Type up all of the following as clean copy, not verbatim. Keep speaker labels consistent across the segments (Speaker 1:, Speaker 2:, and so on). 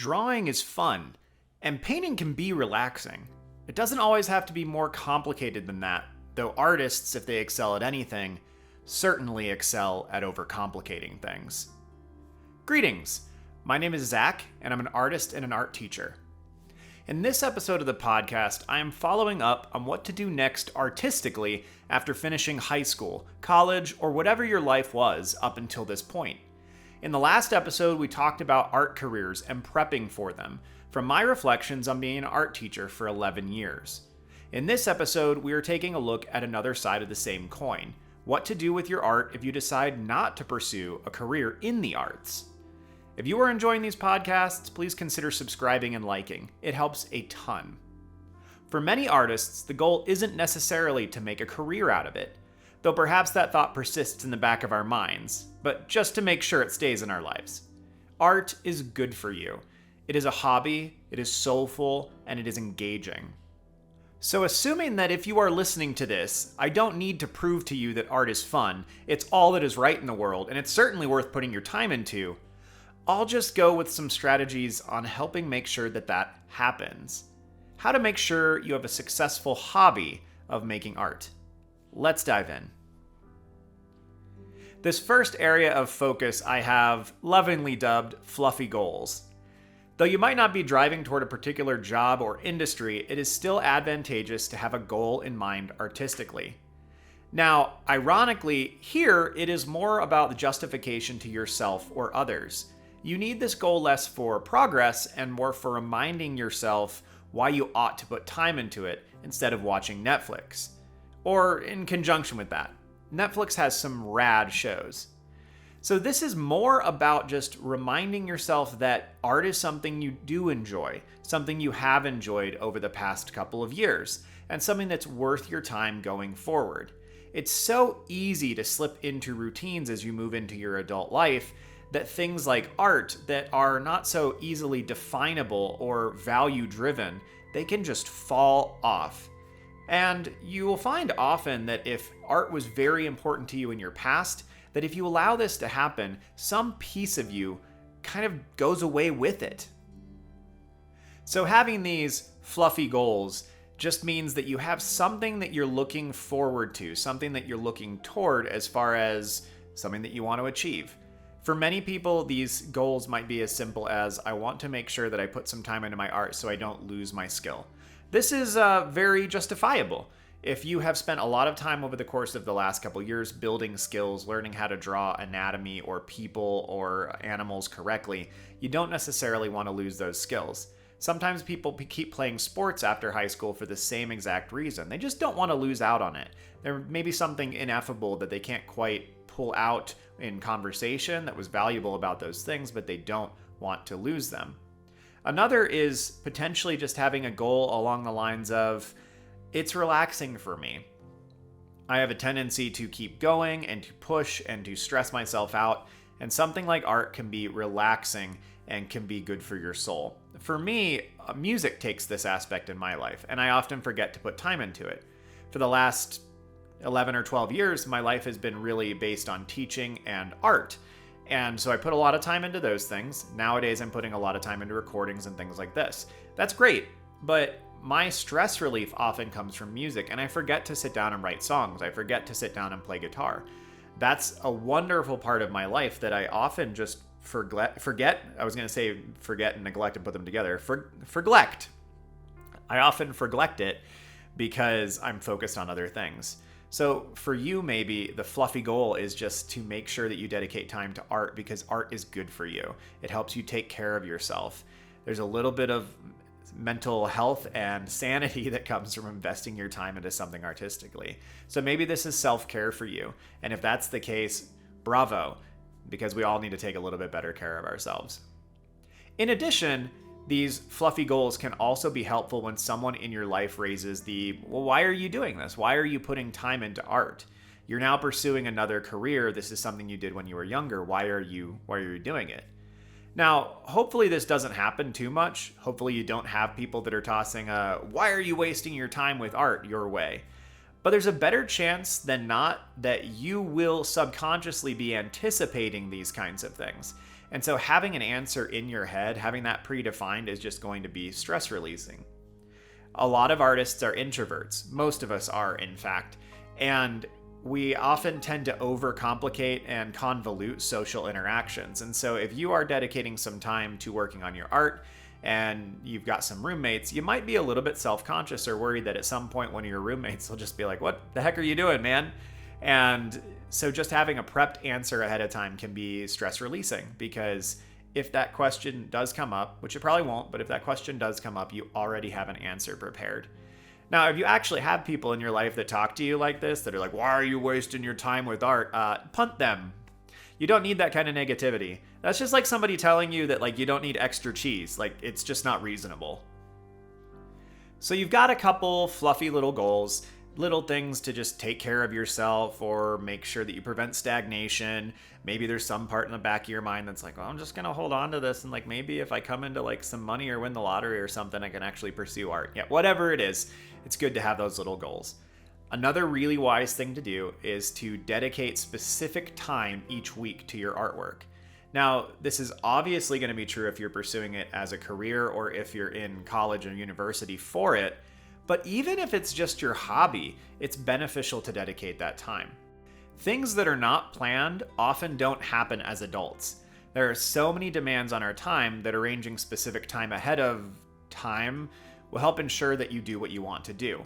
Speaker 1: Drawing is fun, and painting can be relaxing. It doesn't always have to be more complicated than that, though artists, if they excel at anything, certainly excel at overcomplicating things. Greetings! My name is Zach, and I'm an artist and an art teacher. In this episode of the podcast, I am following up on what to do next artistically after finishing high school, college, or whatever your life was up until this point. In the last episode, we talked about art careers and prepping for them, from my reflections on being an art teacher for 11 years. In this episode, we are taking a look at another side of the same coin: what to do with your art if you decide not to pursue a career in the arts. If you are enjoying these podcasts, please consider subscribing and liking. It helps a ton. For many artists, the goal isn't necessarily to make a career out of it, though perhaps that thought persists in the back of our minds, but just to make sure it stays in our lives. Art is good for you. It is a hobby, it is soulful, and it is engaging. So assuming that if you are listening to this, I don't need to prove to you that art is fun, it's all that is right in the world, and it's certainly worth putting your time into, I'll just go with some strategies on helping make sure that that happens. How to make sure you have a successful hobby of making art. Let's dive in. This first area of focus I have lovingly dubbed fluffy goals. Though you might not be driving toward a particular job or industry, it is still advantageous to have a goal in mind artistically. Now, ironically, here it is more about the justification to yourself or others. You need this goal less for progress and more for reminding yourself why you ought to put time into it instead of watching Netflix. Or in conjunction with that, Netflix has some rad shows. So this is more about just reminding yourself that art is something you do enjoy, something you have enjoyed over the past couple of years, and something that's worth your time going forward. It's so easy to slip into routines as you move into your adult life that things like art that are not so easily definable or value-driven, they can just fall off. And you will find often that if art was very important to you in your past, that if you allow this to happen, some piece of you kind of goes away with it. So having these fluffy goals just means that you have something that you're looking forward to, something that you're looking toward as far as something that you want to achieve. For many people, these goals might be as simple as, I want to make sure that I put some time into my art so I don't lose my skill. This is very justifiable. If you have spent a lot of time over the course of the last couple years building skills, learning how to draw anatomy or people or animals correctly, you don't necessarily want to lose those skills. Sometimes people keep playing sports after high school for the same exact reason. They just don't want to lose out on it. There may be something ineffable that they can't quite pull out in conversation that was valuable about those things, but they don't want to lose them. Another is potentially just having a goal along the lines of, it's relaxing for me. I have a tendency to keep going and to push and to stress myself out, and something like art can be relaxing and can be good for your soul. For me, music takes this aspect in my life, and I often forget to put time into it. For the last 11 or 12 years, my life has been really based on teaching and art. And so I put a lot of time into those things. Nowadays, I'm putting a lot of time into recordings and things like this. That's great, but my stress relief often comes from music, and I forget to sit down and write songs. I forget to sit down and play guitar. That's a wonderful part of my life that I often just forget. I was going to say forget and neglect and put them together. Forglect. I often forglect it because I'm focused on other things. So for you, maybe the fluffy goal is just to make sure that you dedicate time to art because art is good for you. It helps you take care of yourself. There's a little bit of mental health and sanity that comes from investing your time into something artistically. So maybe this is self-care for you. And if that's the case, bravo, because we all need to take a little bit better care of ourselves. In addition, these fluffy goals can also be helpful when someone in your life raises well, why are you doing this? Why are you putting time into art? You're now pursuing another career. This is something you did when you were younger. Why are you doing it? Now, hopefully this doesn't happen too much. Hopefully you don't have people that are tossing why are you wasting your time with art your way? But there's a better chance than not that you will subconsciously be anticipating these kinds of things. And so having an answer in your head, having that predefined, is just going to be stress releasing. A lot of artists are introverts. Most of us are, in fact. And we often tend to overcomplicate and convolute social interactions. And so if you are dedicating some time to working on your art and you've got some roommates, you might be a little bit self-conscious or worried that at some point one of your roommates will just be like, "What the heck are you doing, man?" And so just having a prepped answer ahead of time can be stress releasing, because if that question does come up, which it probably won't, but if that question does come up, you already have an answer prepared. Now, if you actually have people in your life that talk to you like this, that are like, "Why are you wasting your time with art?" Punt them. You don't need that kind of negativity. That's just like somebody telling you that, like, you don't need extra cheese. Like, it's just not reasonable. So you've got a couple fluffy little goals, little things to just take care of yourself or make sure that you prevent stagnation. Maybe there's some part in the back of your mind that's like, "Well, I'm just going to hold on to this. And like, maybe if I come into like some money or win the lottery or something, I can actually pursue art." Yeah, whatever it is, it's good to have those little goals. Another really wise thing to do is to dedicate specific time each week to your artwork. Now, this is obviously going to be true if you're pursuing it as a career or if you're in college or university for it. But even if it's just your hobby, it's beneficial to dedicate that time. Things that are not planned often don't happen as adults. There are so many demands on our time that arranging specific time ahead of time will help ensure that you do what you want to do.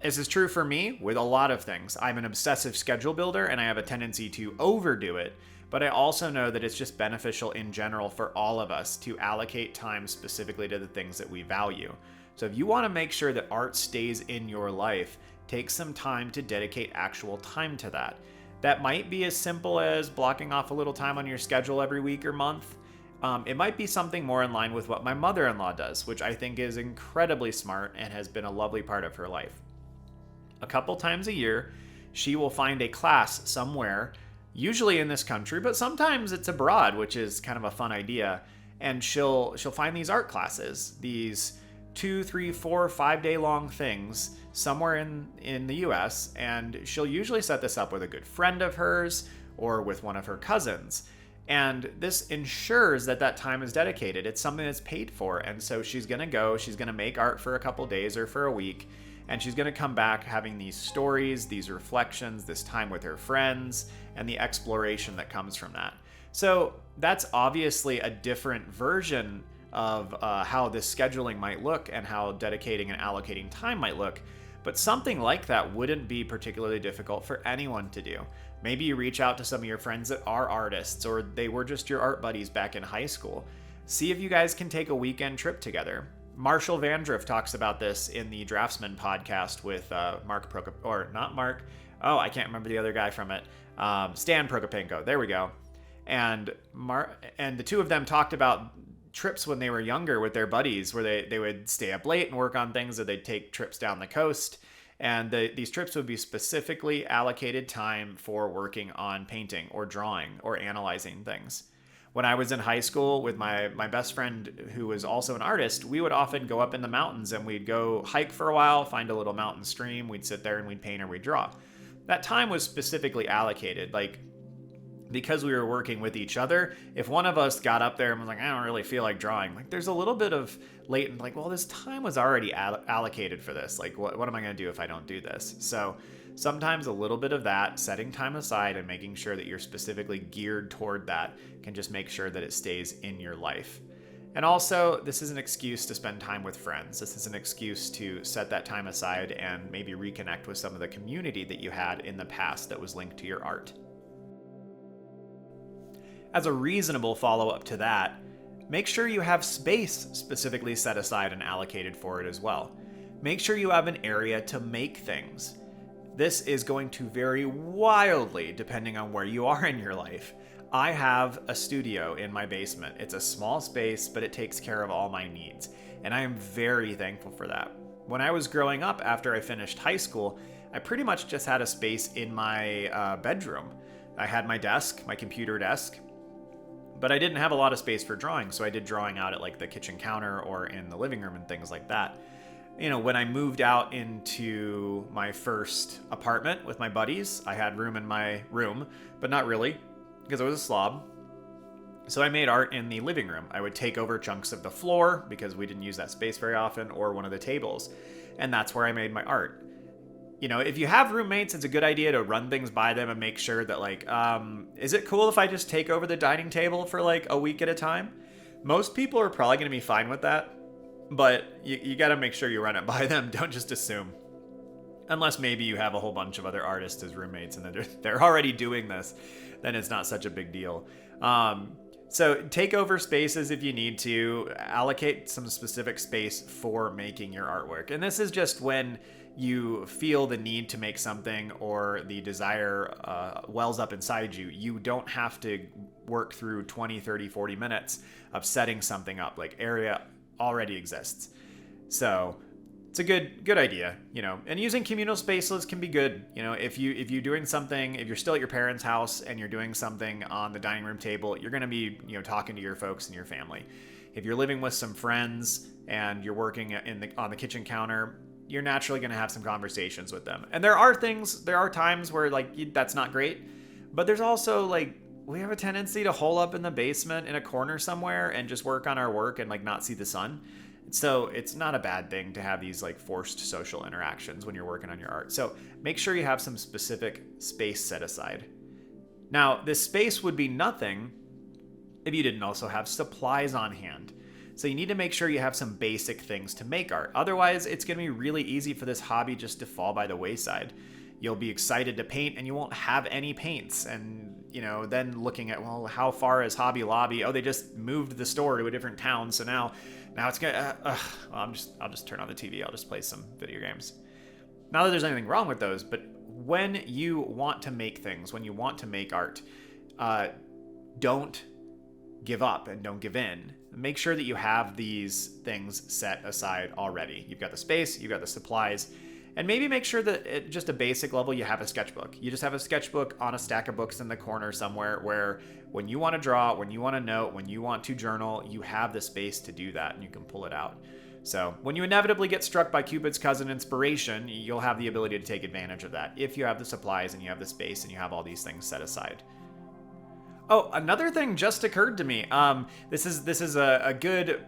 Speaker 1: This is true for me with a lot of things. I'm an obsessive schedule builder and I have a tendency to overdo it, but I also know that it's just beneficial in general for all of us to allocate time specifically to the things that we value. So if you want to make sure that art stays in your life, take some time to dedicate actual time to that. That might be as simple as blocking off a little time on your schedule every week or month. It might be something more in line with what my mother-in-law does, which I think is incredibly smart and has been a lovely part of her life. A couple times a year, she will find a class somewhere, usually in this country, but sometimes it's abroad, which is kind of a fun idea. And she'll find these art classes, these 2, 3, 4, 5 day long things somewhere in the US, and she'll usually set this up with a good friend of hers or with one of her cousins. And this ensures that that time is dedicated. It's something that's paid for. And so she's going to go, she's going to make art for a couple days or for a week, and she's going to come back having these stories, these reflections, this time with her friends, and the exploration that comes from that. So that's obviously a different version of how this scheduling might look and how dedicating and allocating time might look. But something like that wouldn't be particularly difficult for anyone to do. Maybe you reach out to some of your friends that are artists, or they were just your art buddies back in high school. See if you guys can take a weekend trip together. Marshall Vandriff talks about this in the Draftsman podcast with Mark Prokop, or not Mark. Oh, I can't remember the other guy from it. Stan Prokopenko. There we go. And the two of them talked about trips when they were younger with their buddies, where they would stay up late and work on things, or they'd take trips down the coast. And these trips would be specifically allocated time for working on painting or drawing or analyzing things. When I was in high school with my best friend, who was also an artist, we would often go up in the mountains and we'd go hike for a while, find a little mountain stream, we'd sit there and we'd paint or we'd draw. That time was specifically allocated. Like, because we were working with each other, if one of us got up there and was like, "I don't really feel like drawing," like, there's a little bit of latent, like, well, this time was already allocated for this. Like, what am I going to do if I don't do this? So sometimes a little bit of that, setting time aside and making sure that you're specifically geared toward that, can just make sure that it stays in your life. And also, this is an excuse to spend time with friends. This is an excuse to set that time aside and maybe reconnect with some of the community that you had in the past that was linked to your art. As a reasonable follow-up to that, make sure you have space specifically set aside and allocated for it as well. Make sure you have an area to make things. This is going to vary wildly depending on where you are in your life. I have a studio in my basement. It's a small space, but it takes care of all my needs, and I am very thankful for that. When I was growing up after I finished high school, I pretty much just had a space in my bedroom. I had my desk, my computer desk, but I didn't have a lot of space for drawing, so I did drawing out at like the kitchen counter or in the living room and things like that. You know, when I moved out into my first apartment with my buddies, I had room in my room, but not really, because I was a slob. So I made art in the living room. I would take over chunks of the floor because we didn't use that space very often, or one of the tables. And that's where I made my art. If you have roommates, it's a good idea to run things by them and make sure that, like, is it cool if I just take over the dining table for like a week at a time? Most people are probably going to be fine with that, but you got to make sure you run it by them. Don't just assume. Unless maybe you have a whole bunch of other artists as roommates and they're already doing this, then it's not such a big deal. So take over spaces if you need to. Allocate some specific space for making your artwork. And this is just when you feel the need to make something or the desire wells up inside you. You don't have to work through 20, 30, 40 minutes of setting something up. Like, area already exists. So it's a good idea, and using communal spaces can be good. If you're doing something, if you're still at your parents' house and you're doing something on the dining room table, you're going to be, talking to your folks and your family. If you're living with some friends and you're working on the kitchen counter, you're naturally going to have some conversations with them. And there are times where, like, that's not great, but there's also, like, we have a tendency to hole up in the basement in a corner somewhere and just work on our work and, like, not see the sun. So it's not a bad thing to have these, like, forced social interactions when you're working on your art. So make sure you have some specific space set aside. Now, this space would be nothing if you didn't also have supplies on hand. So you need to make sure you have some basic things to make art. Otherwise, it's going to be really easy for this hobby just to fall by the wayside. You'll be excited to paint and you won't have any paints. And, then looking at, well, how far is Hobby Lobby? Oh, they just moved the store to a different town. So now it's gonna. I'll just turn on the TV. I'll just play some video games. Not that there's anything wrong with those, but when you want to make things, when you want to make art, don't give up and don't give in. Make sure that you have these things set aside already. You've got the space, you've got the supplies, and maybe make sure that at just a basic level, you have a sketchbook. You just have a sketchbook on a stack of books in the corner somewhere where when you want to draw, when you want to note, when you want to journal, you have the space to do that and you can pull it out. So when you inevitably get struck by Cupid's cousin inspiration, you'll have the ability to take advantage of that if you have the supplies and you have the space and you have all these things set aside. Oh, another thing just occurred to me. This is a good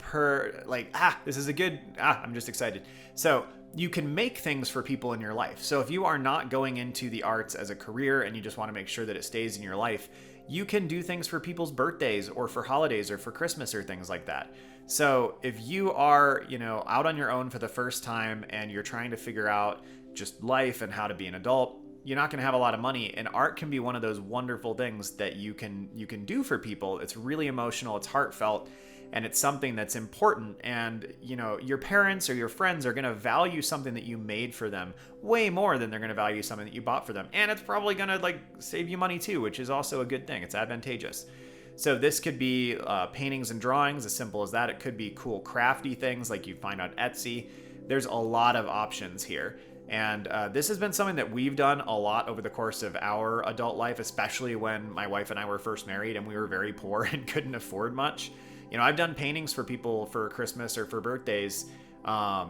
Speaker 1: I'm just excited. So you can make things for people in your life. So if you are not going into the arts as a career and you just want to make sure that it stays in your life, you can do things for people's birthdays or for holidays or for Christmas or things like that. So if you are, out on your own for the first time and you're trying to figure out just life and how to be an adult, you're not going to have a lot of money, and art can be one of those wonderful things that you can do for people. It's really emotional, it's heartfelt, and it's something that's important. And your parents or your friends are going to value something that you made for them way more than they're going to value something that you bought for them. And it's probably going to save you money too, which is also a good thing. It's advantageous. So this could be paintings and drawings, as simple as that. It could be cool crafty things like you find on Etsy. There's a lot of options here. And this has been something that we've done a lot over the course of our adult life, especially when my wife and I were first married and we were very poor and couldn't afford much. I've done paintings for people for Christmas or for birthdays a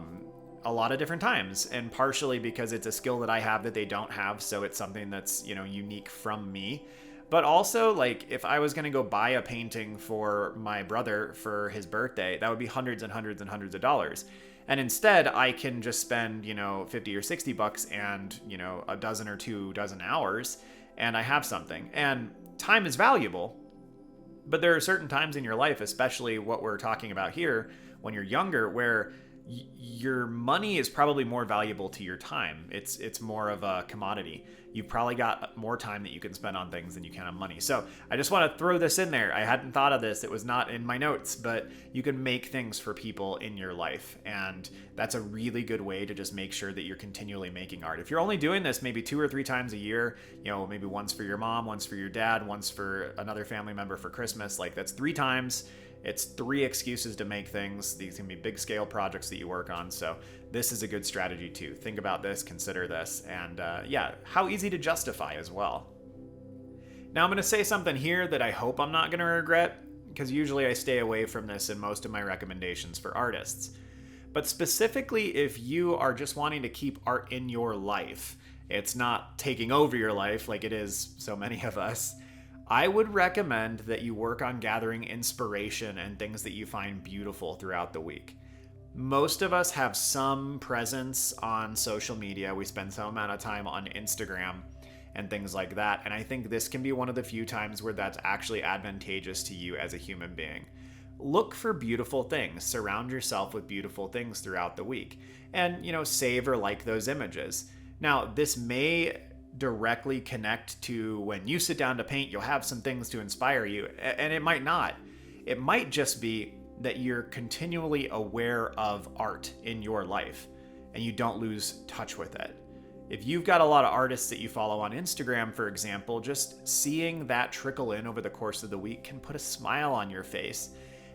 Speaker 1: lot of different times, and partially because it's a skill that I have that they don't have, so it's something that's, unique from me. But also, if I was going to go buy a painting for my brother for his birthday, that would be hundreds and hundreds and hundreds of dollars. And instead, I can just spend, $50 or $60 and, a dozen or 2 dozen hours, and I have something. And time is valuable, but there are certain times in your life, especially what we're talking about here, when you're younger, where your money is probably more valuable to your time. It's more of a commodity. You've probably got more time that you can spend on things than you can on money. So I just want to throw this in there. I hadn't thought of this. It was not in my notes, but you can make things for people in your life. And that's a really good way to just make sure that you're continually making art. If you're only doing this maybe 2 or 3 times a year, maybe once for your mom, once for your dad, once for another family member for Christmas, that's 3 times. It's 3 excuses to make things. These can be big scale projects that you work on. So this is a good strategy too. Think about this, consider this, and how easy to justify as well. Now I'm going to say something here that I hope I'm not going to regret, because usually I stay away from this in most of my recommendations for artists. But specifically, if you are just wanting to keep art in your life, it's not taking over your life like it is so many of us, I would recommend that you work on gathering inspiration and things that you find beautiful throughout the week. Most of us have some presence on social media. We spend some amount of time on Instagram and things like that. And I think this can be one of the few times where that's actually advantageous to you as a human being. Look for beautiful things. Surround yourself with beautiful things throughout the week. And, save or like those images. Now, this may directly connect to when you sit down to paint, you'll have some things to inspire you, and it might not. It might just be that you're continually aware of art in your life and you don't lose touch with it. If you've got a lot of artists that you follow on Instagram, for example, just seeing that trickle in over the course of the week can put a smile on your face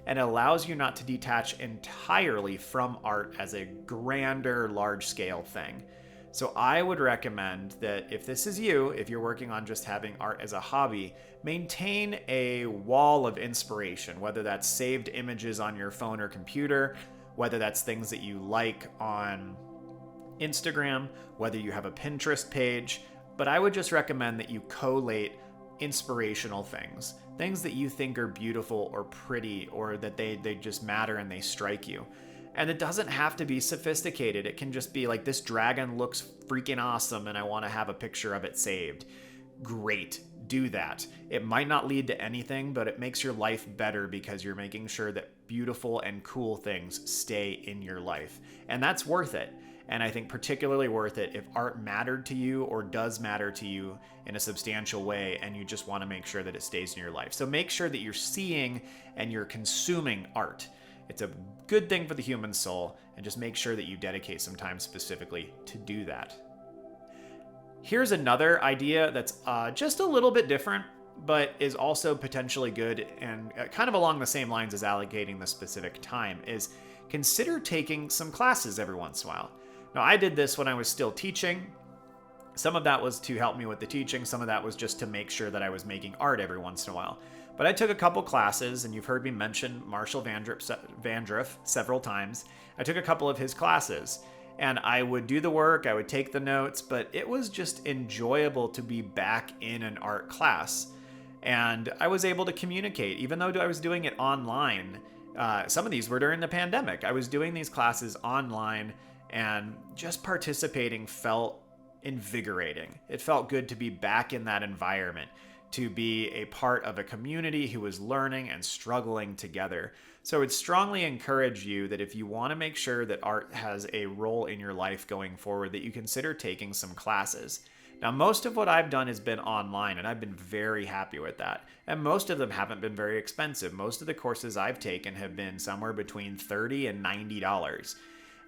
Speaker 1: and allows you not to detach entirely from art as a grander, large-scale thing. So I would recommend that if this is you, if you're working on just having art as a hobby, maintain a wall of inspiration, whether that's saved images on your phone or computer, whether that's things that you like on Instagram, whether you have a Pinterest page. But I would just recommend that you collate inspirational things that you think are beautiful or pretty, or that they just matter and they strike you. And it doesn't have to be sophisticated. It can just be like, this dragon looks freaking awesome and I want to have a picture of it saved. Great, do that. It might not lead to anything, but it makes your life better because you're making sure that beautiful and cool things stay in your life. And that's worth it. And I think particularly worth it if art mattered to you or does matter to you in a substantial way and you just want to make sure that it stays in your life. So make sure that you're seeing and you're consuming art. It's a good thing for the human soul, and just make sure that you dedicate some time specifically to do that. Here's another idea that's just a little bit different, but is also potentially good and kind of along the same lines as allocating the specific time, is consider taking some classes every once in a while. Now, I did this when I was still teaching. Some of that was to help me with the teaching. Some of that was just to make sure that I was making art every once in a while. But I took a couple classes, and you've heard me mention Marshall Vandriff several times. I took a couple of his classes, and I would do the work, I would take the notes, but it was just enjoyable to be back in an art class. And I was able to communicate, even though I was doing it online. Some of these were during the pandemic. I was doing these classes online, and just participating felt invigorating. It felt good to be back in that environment, to be a part of a community who was learning and struggling together. So I would strongly encourage you that if you want to make sure that art has a role in your life going forward, that you consider taking some classes. Now, most of what I've done has been online, and I've been very happy with that. And most of them haven't been very expensive. Most of the courses I've taken have been somewhere between $30 and $90.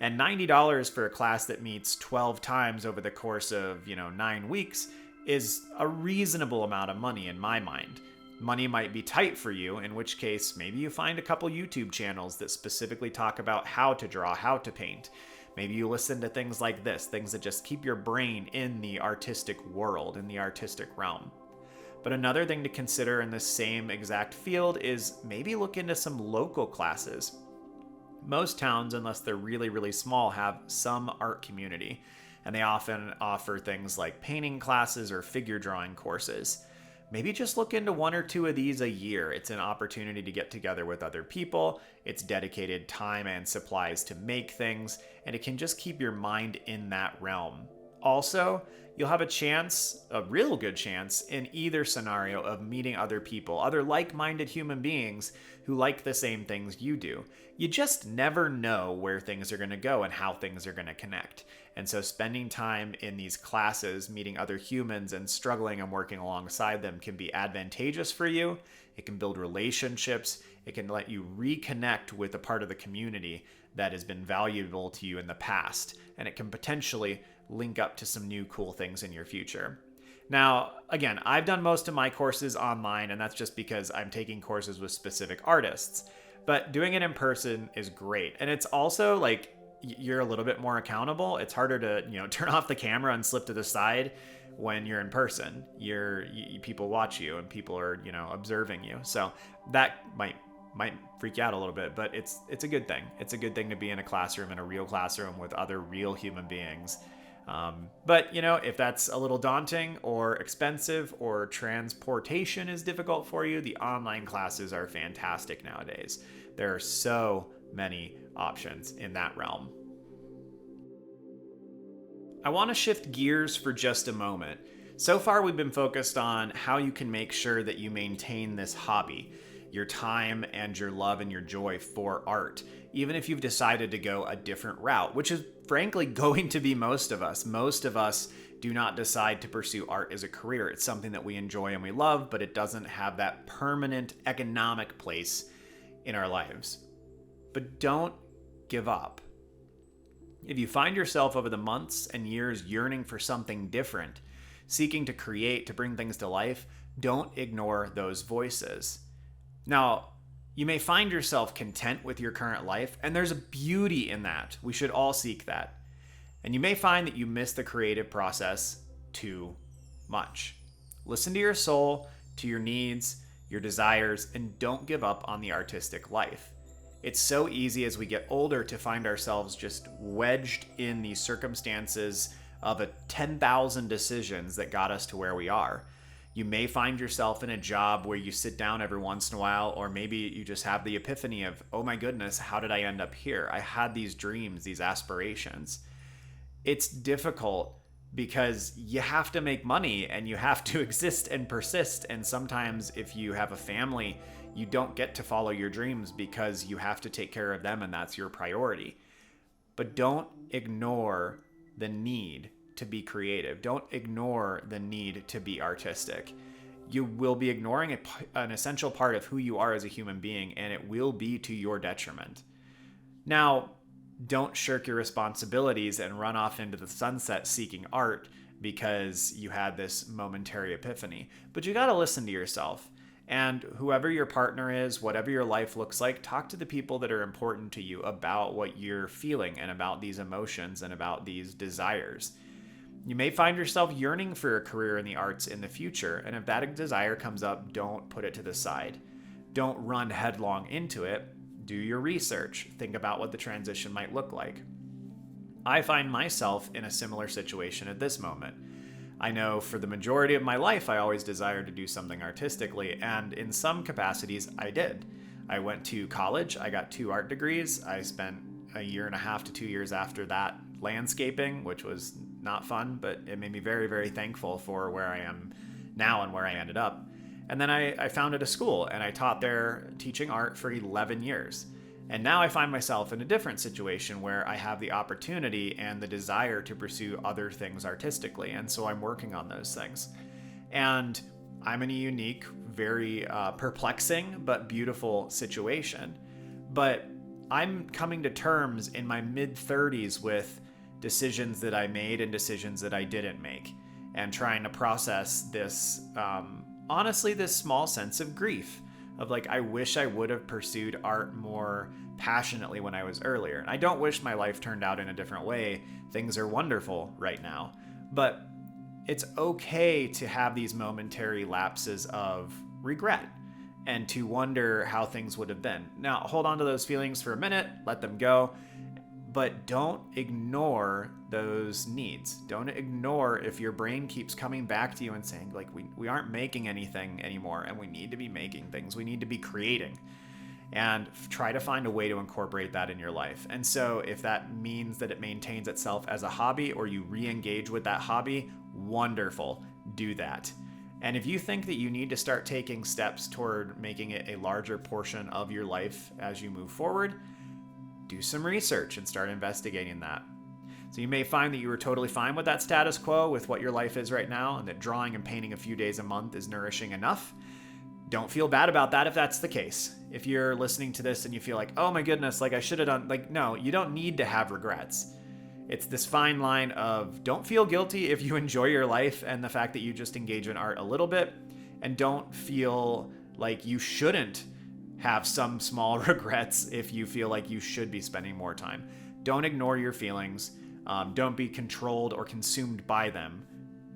Speaker 1: And $90 for a class that meets 12 times over the course of, 9 weeks is a reasonable amount of money in my mind. Money might be tight for you, in which case maybe you find a couple YouTube channels that specifically talk about how to draw, how to paint. Maybe you listen to things like this, things that just keep your brain in the artistic world, in the artistic realm. But another thing to consider in the same exact field is maybe look into some local classes. Most towns, unless they're really, really small, have some art community, and they often offer things like painting classes or figure drawing courses. Maybe just look into 1 or 2 of these a year. It's an opportunity to get together with other people. It's dedicated time and supplies to make things, and it can just keep your mind in that realm. Also, you'll have a chance, a real good chance, in either scenario of meeting other people, other like-minded human beings who like the same things you do. You just never know where things are going to go and how things are going to connect. And so spending time in these classes, meeting other humans and struggling and working alongside them can be advantageous for you. It can build relationships. It can let you reconnect with a part of the community that has been valuable to you in the past. And it can potentially link up to some new cool things in your future. Now, again, I've done most of my courses online, and that's just because I'm taking courses with specific artists. But doing it in person is great. And it's also like you're a little bit more accountable. It's harder to, turn off the camera and slip to the side when you're in person. People watch you and people are, observing you. So that might freak you out a little bit, but it's a good thing. It's a good thing to be in a classroom, in a real classroom with other real human beings But, if that's a little daunting or expensive or transportation is difficult for you, the online classes are fantastic nowadays. There are so many options in that realm. I want to shift gears for just a moment. So far, we've been focused on how you can make sure that you maintain this hobby, your time and your love and your joy for art, even if you've decided to go a different route, which is frankly going to be most of us. Most of us do not decide to pursue art as a career. It's something that we enjoy and we love, but it doesn't have that permanent economic place in our lives. But don't give up. If you find yourself over the months and years yearning for something different, seeking to create, to bring things to life, don't ignore those voices. Now, you may find yourself content with your current life, and there's a beauty in that. We should all seek that. And you may find that you miss the creative process too much. Listen to your soul, to your needs, your desires, and don't give up on the artistic life. It's so easy as we get older to find ourselves just wedged in these circumstances of 10,000 decisions that got us to where we are. You may find yourself in a job where you sit down every once in a while, or maybe you just have the epiphany of, oh my goodness, how did I end up here? I had these dreams, these aspirations. It's difficult because you have to make money and you have to exist and persist. And sometimes if you have a family, you don't get to follow your dreams because you have to take care of them and that's your priority. But don't ignore the need to be creative. Don't ignore the need to be artistic. You will be ignoring an essential part of who you are as a human being, and it will be to your detriment. Now, don't shirk your responsibilities and run off into the sunset seeking art because you had this momentary epiphany. But you got to listen to yourself. And whoever your partner is, whatever your life looks like, talk to the people that are important to you about what you're feeling and about these emotions and about these desires. You may find yourself yearning for a career in the arts in the future, and if that desire comes up, don't put it to the side. Don't run headlong into it. Do your research. Think about what the transition might look like. I find myself in a similar situation at this moment. I know for the majority of my life, I always desired to do something artistically, and in some capacities, I did. I went to college, I got 2 art degrees, I spent 1.5 to 2 years after that landscaping, which was not fun, but it made me very, very thankful for where I am now and where I ended up. And then I founded a school, and I taught there teaching art for 11 years. And now I find myself in a different situation where I have the opportunity and the desire to pursue other things artistically. And so I'm working on those things. And I'm in a unique, very perplexing, but beautiful situation. But I'm coming to terms in my mid-30s with decisions that I made and decisions that I didn't make. And trying to process this, honestly, this small sense of grief. Of like, I wish I would have pursued art more passionately when I was earlier. And I don't wish my life turned out in a different way. Things are wonderful right now. But it's okay to have these momentary lapses of regret and to wonder how things would have been. Now, hold on to those feelings for a minute, let them go, but don't ignore those needs. Don't ignore if your brain keeps coming back to you and saying, like, we aren't making anything anymore and we need to be making things. We need to be creating. And try to find a way to incorporate that in your life. And so if that means that it maintains itself as a hobby or you re-engage with that hobby, wonderful, do that. And if you think that you need to start taking steps toward making it a larger portion of your life as you move forward, do some research and start investigating that. So you may find that you were totally fine with that status quo with what your life is right now, and that drawing and painting a few days a month is nourishing enough. Don't feel bad about that if that's the case. If you're listening to this and you feel like, oh my goodness, like I should have done, like, no, you don't need to have regrets. It's this fine line of don't feel guilty if you enjoy your life and the fact that you just engage in art a little bit, and don't feel like you shouldn't have some small regrets if you feel like you should be spending more time. Don't ignore your feelings. Don't be controlled or consumed by them,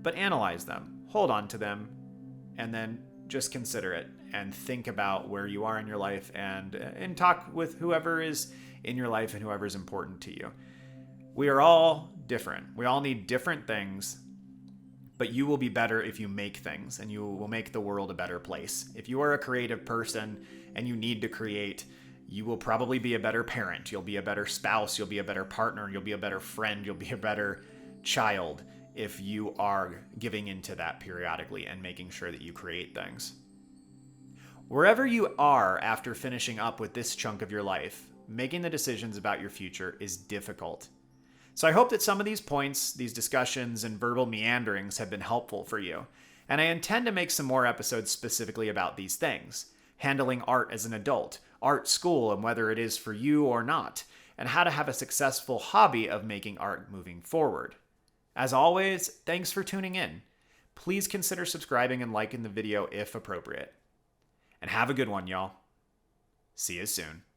Speaker 1: but analyze them, hold on to them, and then just consider it and think about where you are in your life and talk with whoever is in your life and whoever is important to you. We are all different. We all need different things, but you will be better if you make things, and you will make the world a better place. If you are a creative person and you need to create, you will probably be a better parent. You'll be a better spouse. You'll be a better partner. You'll be a better friend. You'll be a better child if you are giving into that periodically and making sure that you create things. Wherever you are after finishing up with this chunk of your life, making the decisions about your future is difficult. So I hope that some of these points, these discussions, and verbal meanderings have been helpful for you. And I intend to make some more episodes specifically about these things. Handling art as an adult, art school and whether it is for you or not, and how to have a successful hobby of making art moving forward. As always, thanks for tuning in. Please consider subscribing and liking the video if appropriate. And have a good one, y'all. See you soon.